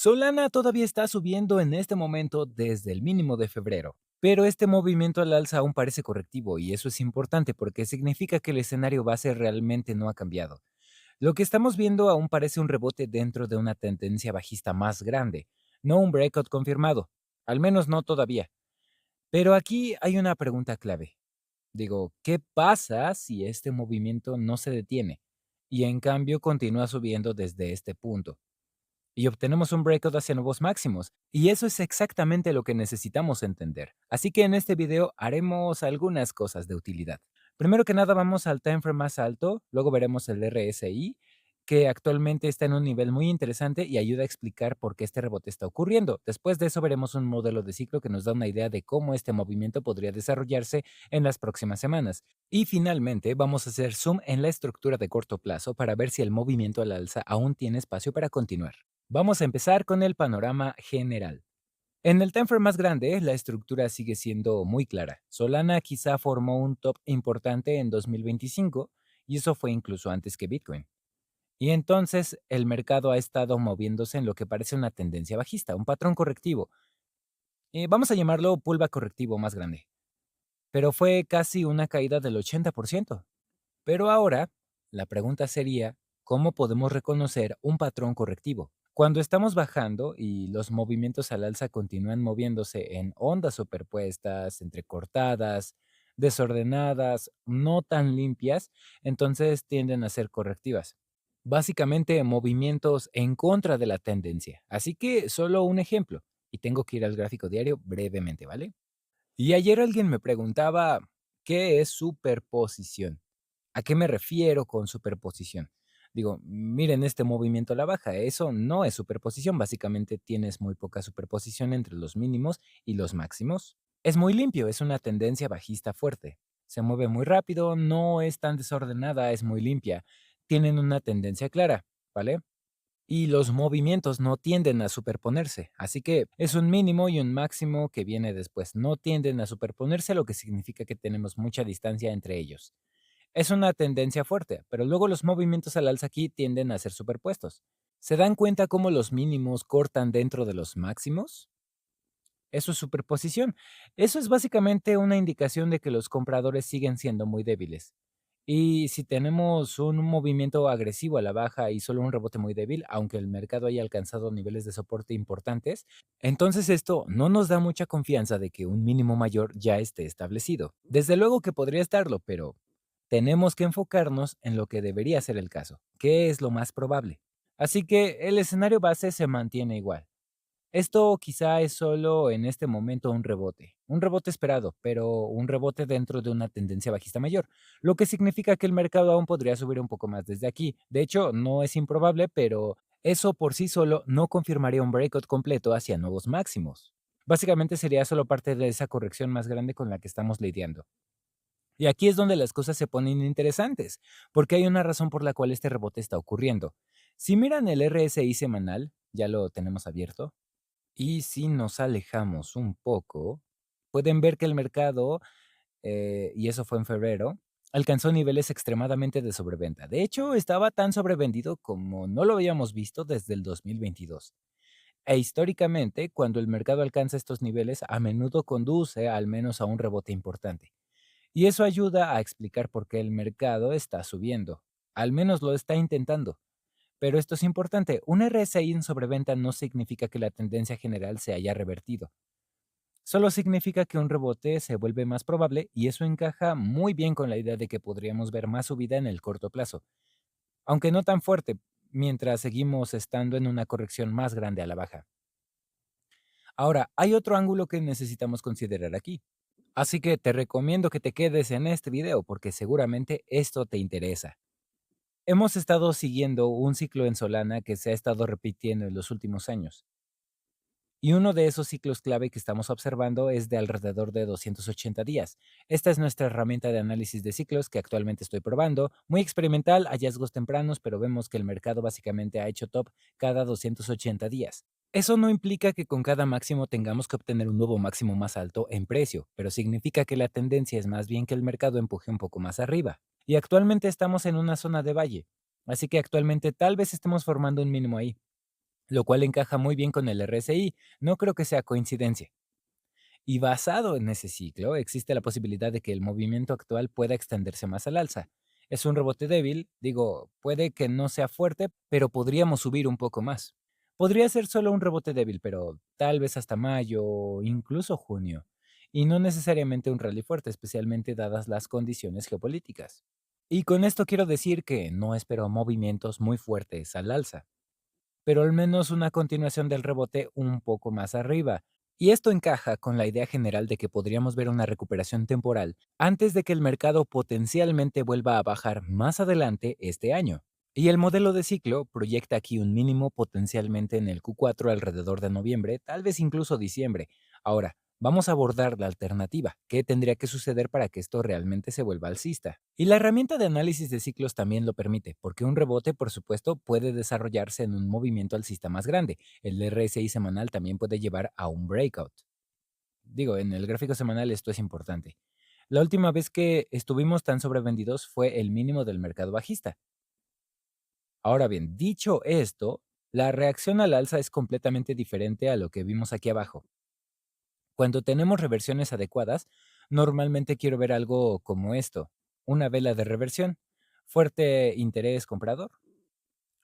Solana todavía está subiendo en este momento desde el mínimo de febrero, pero este movimiento al alza aún parece correctivo y eso es importante porque significa que el escenario base realmente no ha cambiado. Lo que estamos viendo aún parece un rebote dentro de una tendencia bajista más grande, no un breakout confirmado, al menos no todavía. Pero aquí hay una pregunta clave. Digo, ¿qué pasa si este movimiento no se detiene y en cambio continúa subiendo desde este punto? Y obtenemos un breakout hacia nuevos máximos. Y eso es exactamente lo que necesitamos entender. Así que en este video haremos algunas cosas de utilidad. Primero que nada vamos al time frame más alto, luego veremos el RSI, que actualmente está en un nivel muy interesante y ayuda a explicar por qué este rebote está ocurriendo. Después de eso veremos un modelo de ciclo que nos da una idea de cómo este movimiento podría desarrollarse en las próximas semanas. Y finalmente vamos a hacer zoom en la estructura de corto plazo para ver si el movimiento al alza aún tiene espacio para continuar. Vamos a empezar con el panorama general. En el timeframe más grande, la estructura sigue siendo muy clara. Solana quizá formó un top importante en 2025 y eso fue incluso antes que Bitcoin. Y entonces el mercado ha estado moviéndose en lo que parece una tendencia bajista, un patrón correctivo. Vamos a llamarlo pullback correctivo más grande. Pero fue casi una caída del 80%. Pero ahora, la pregunta sería, ¿cómo podemos reconocer un patrón correctivo? Cuando estamos bajando y los movimientos al alza continúan moviéndose en ondas superpuestas, entrecortadas, desordenadas, no tan limpias, entonces tienden a ser correctivas. Básicamente movimientos en contra de la tendencia. Así que solo un ejemplo, y tengo que ir al gráfico diario brevemente, ¿vale? Y ayer alguien me preguntaba, ¿qué es superposición? ¿A qué me refiero con superposición? Digo, miren este movimiento a la baja, eso no es superposición, básicamente tienes muy poca superposición entre los mínimos y los máximos. Es muy limpio, es una tendencia bajista fuerte. Se mueve muy rápido, no es tan desordenada, es muy limpia. Tienen una tendencia clara, ¿vale? Y los movimientos no tienden a superponerse, así que es un mínimo y un máximo que viene después. No tienden a superponerse, lo que significa que tenemos mucha distancia entre ellos. Es una tendencia fuerte, pero luego los movimientos al alza aquí tienden a ser superpuestos. ¿Se dan cuenta cómo los mínimos cortan dentro de los máximos? Eso es superposición. Eso es básicamente una indicación de que los compradores siguen siendo muy débiles. Y si tenemos un movimiento agresivo a la baja y solo un rebote muy débil, aunque el mercado haya alcanzado niveles de soporte importantes, entonces esto no nos da mucha confianza de que un mínimo mayor ya esté establecido. Desde luego que podría estarlo, pero tenemos que enfocarnos en lo que debería ser el caso, que es lo más probable. Así que el escenario base se mantiene igual. Esto quizá es solo en este momento un rebote esperado, pero un rebote dentro de una tendencia bajista mayor, lo que significa que el mercado aún podría subir un poco más desde aquí. De hecho, no es improbable, pero eso por sí solo no confirmaría un breakout completo hacia nuevos máximos. Básicamente sería solo parte de esa corrección más grande con la que estamos lidiando. Y aquí es donde las cosas se ponen interesantes, porque hay una razón por la cual este rebote está ocurriendo. Si miran el RSI semanal, ya lo tenemos abierto, y si nos alejamos un poco, pueden ver que el mercado, y eso fue en febrero, alcanzó niveles extremadamente de sobreventa. De hecho, estaba tan sobrevendido como no lo habíamos visto desde el 2022. E históricamente, cuando el mercado alcanza estos niveles, a menudo conduce al menos a un rebote importante. Y eso ayuda a explicar por qué el mercado está subiendo. Al menos lo está intentando. Pero esto es importante, un RSI en sobreventa no significa que la tendencia general se haya revertido. Solo significa que un rebote se vuelve más probable y eso encaja muy bien con la idea de que podríamos ver más subida en el corto plazo, aunque no tan fuerte, mientras seguimos estando en una corrección más grande a la baja. Ahora, hay otro ángulo que necesitamos considerar aquí. Así que te recomiendo que te quedes en este video porque seguramente esto te interesa. Hemos estado siguiendo un ciclo en Solana que se ha estado repitiendo en los últimos años. Y uno de esos ciclos clave que estamos observando es de alrededor de 280 días. Esta es nuestra herramienta de análisis de ciclos que actualmente estoy probando. Muy experimental, hallazgos tempranos, pero vemos que el mercado básicamente ha hecho top cada 280 días. Eso no implica que con cada máximo tengamos que obtener un nuevo máximo más alto en precio, pero significa que la tendencia es más bien que el mercado empuje un poco más arriba. Y actualmente estamos en una zona de valle, así que actualmente tal vez estemos formando un mínimo ahí. lo cual encaja muy bien con el RSI. No creo que sea coincidencia. Y basado en ese ciclo, existe la posibilidad de que el movimiento actual pueda extenderse más al alza. Es un rebote débil, digo, puede que no sea fuerte, pero podríamos subir un poco más. Podría ser solo un rebote débil, pero tal vez hasta mayo o incluso junio. Y no necesariamente un rally fuerte, especialmente dadas las condiciones geopolíticas. Y con esto quiero decir que no espero movimientos muy fuertes al alza, pero al menos una continuación del rebote un poco más arriba. Y esto encaja con la idea general de que podríamos ver una recuperación temporal antes de que el mercado potencialmente vuelva a bajar más adelante este año. Y el modelo de ciclo proyecta aquí un mínimo potencialmente en el Q4 alrededor de noviembre, tal vez incluso diciembre. Ahora, vamos a abordar la alternativa. ¿Qué tendría que suceder para que esto realmente se vuelva alcista? Y la herramienta de análisis de ciclos también lo permite, porque un rebote, por supuesto, puede desarrollarse en un movimiento alcista más grande. El RSI semanal también puede llevar a un breakout. Digo, en el gráfico semanal esto es importante. La última vez que estuvimos tan sobrevendidos fue el mínimo del mercado bajista. Ahora bien, dicho esto, la reacción al alza es completamente diferente a lo que vimos aquí abajo. Cuando tenemos reversiones adecuadas, normalmente quiero ver algo como esto, una vela de reversión, fuerte interés comprador.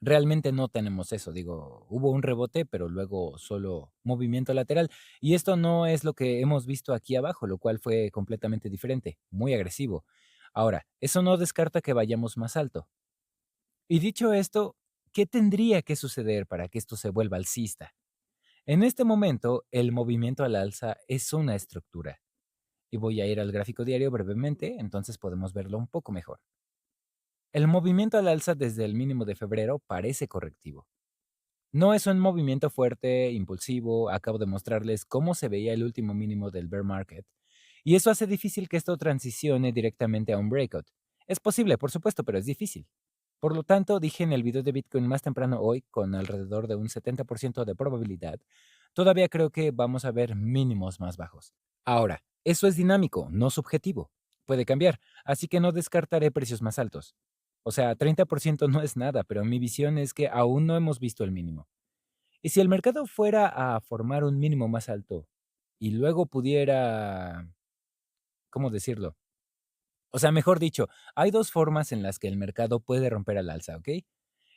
Realmente no tenemos eso, digo, hubo un rebote, pero luego solo movimiento lateral. Y esto no es lo que hemos visto aquí abajo, lo cual fue completamente diferente, muy agresivo. Ahora, eso no descarta que vayamos más alto. Y dicho esto, ¿qué tendría que suceder para que esto se vuelva alcista? En este momento, el movimiento al alza es una estructura. Y voy a ir al gráfico diario brevemente, entonces podemos verlo un poco mejor. El movimiento al alza desde el mínimo de febrero parece correctivo. No es un movimiento fuerte, impulsivo, acabo de mostrarles cómo se veía el último mínimo del bear market, y eso hace difícil que esto transicione directamente a un breakout. Es posible, por supuesto, pero es difícil. Por lo tanto, dije en el video de Bitcoin más temprano hoy, con alrededor de un 70% de probabilidad, todavía creo que vamos a ver mínimos más bajos. Ahora, eso es dinámico, no subjetivo. Puede cambiar, así que no descartaré precios más altos. O sea, 30% no es nada, pero mi visión es que aún no hemos visto el mínimo. Y si el mercado fuera a formar un mínimo más alto y luego pudiera, ¿cómo decirlo? O sea, mejor dicho, hay dos formas en las que el mercado puede romper al alza, ¿ok?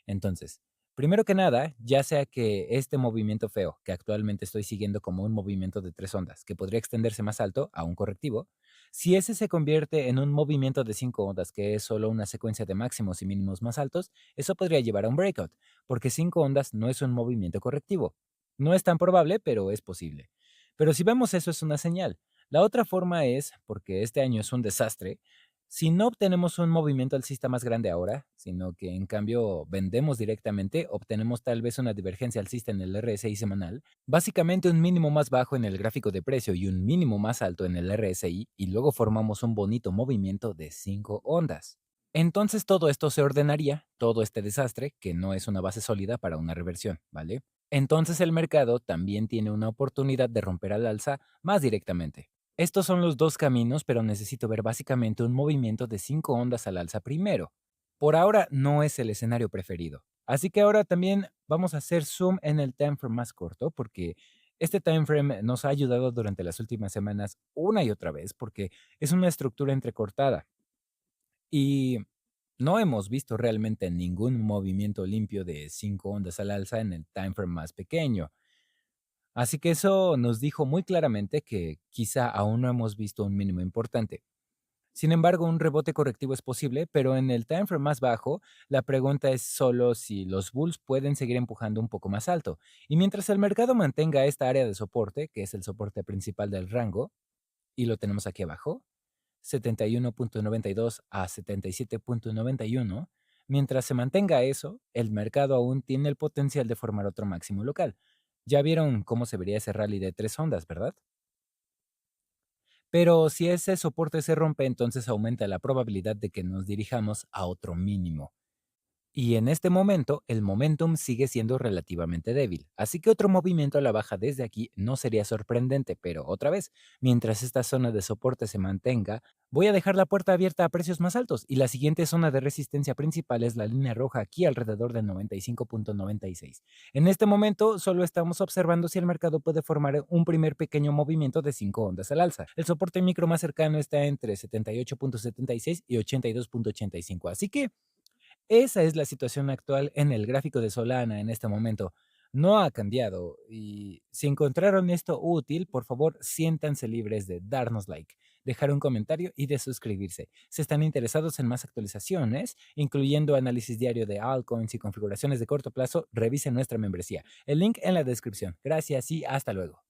Entonces, primero que nada, ya sea que este movimiento feo, que actualmente estoy siguiendo como un movimiento de tres ondas, que podría extenderse más alto a un correctivo, si ese se convierte en un movimiento de cinco ondas, que es solo una secuencia de máximos y mínimos más altos, eso podría llevar a un breakout, porque cinco ondas no es un movimiento correctivo. No es tan probable, pero es posible. Pero si vemos eso es una señal. La otra forma es, porque este año es un desastre, si no obtenemos un movimiento alcista más grande ahora, sino que en cambio vendemos directamente, obtenemos tal vez una divergencia alcista en el RSI semanal, básicamente un mínimo más bajo en el gráfico de precio y un mínimo más alto en el RSI, y luego formamos un bonito movimiento de 5 ondas. Entonces todo esto se ordenaría, todo este desastre, que no es una base sólida para una reversión, ¿vale? Entonces el mercado también tiene una oportunidad de romper al alza más directamente. Estos son los dos caminos, pero necesito ver básicamente un movimiento de 5 ondas al alza primero. Por ahora no es el escenario preferido. Así que ahora también vamos a hacer zoom en el time frame más corto porque este time frame nos ha ayudado durante las últimas semanas una y otra vez porque es una estructura entrecortada y no hemos visto realmente ningún movimiento limpio de 5 ondas al alza en el time frame más pequeño. Así que eso nos dijo muy claramente que quizá aún no hemos visto un mínimo importante. Sin embargo, un rebote correctivo es posible, pero en el time frame más bajo, la pregunta es solo si los bulls pueden seguir empujando un poco más alto. Y mientras el mercado mantenga esta área de soporte, que es el soporte principal del rango, y lo tenemos aquí abajo, 71.92 a 77.91, mientras se mantenga eso, el mercado aún tiene el potencial de formar otro máximo local. Ya vieron cómo se vería ese rally de tres ondas, ¿verdad? Pero si ese soporte se rompe, entonces aumenta la probabilidad de que nos dirijamos a otro mínimo. Y en este momento, el momentum sigue siendo relativamente débil, así que otro movimiento a la baja desde aquí no sería sorprendente, pero otra vez, mientras esta zona de soporte se mantenga, voy a dejar la puerta abierta a precios más altos y la siguiente zona de resistencia principal es la línea roja aquí alrededor de 95.96. En este momento, solo estamos observando si el mercado puede formar un primer pequeño movimiento de 5 ondas al alza. El soporte micro más cercano está entre 78.76 y 82.85, así que esa es la situación actual en el gráfico de Solana en este momento. No ha cambiado y si encontraron esto útil, por favor, siéntanse libres de darnos like, dejar un comentario y de suscribirse. Si están interesados en más actualizaciones, incluyendo análisis diario de altcoins y configuraciones de corto plazo, revisen nuestra membresía. El link en la descripción. Gracias y hasta luego.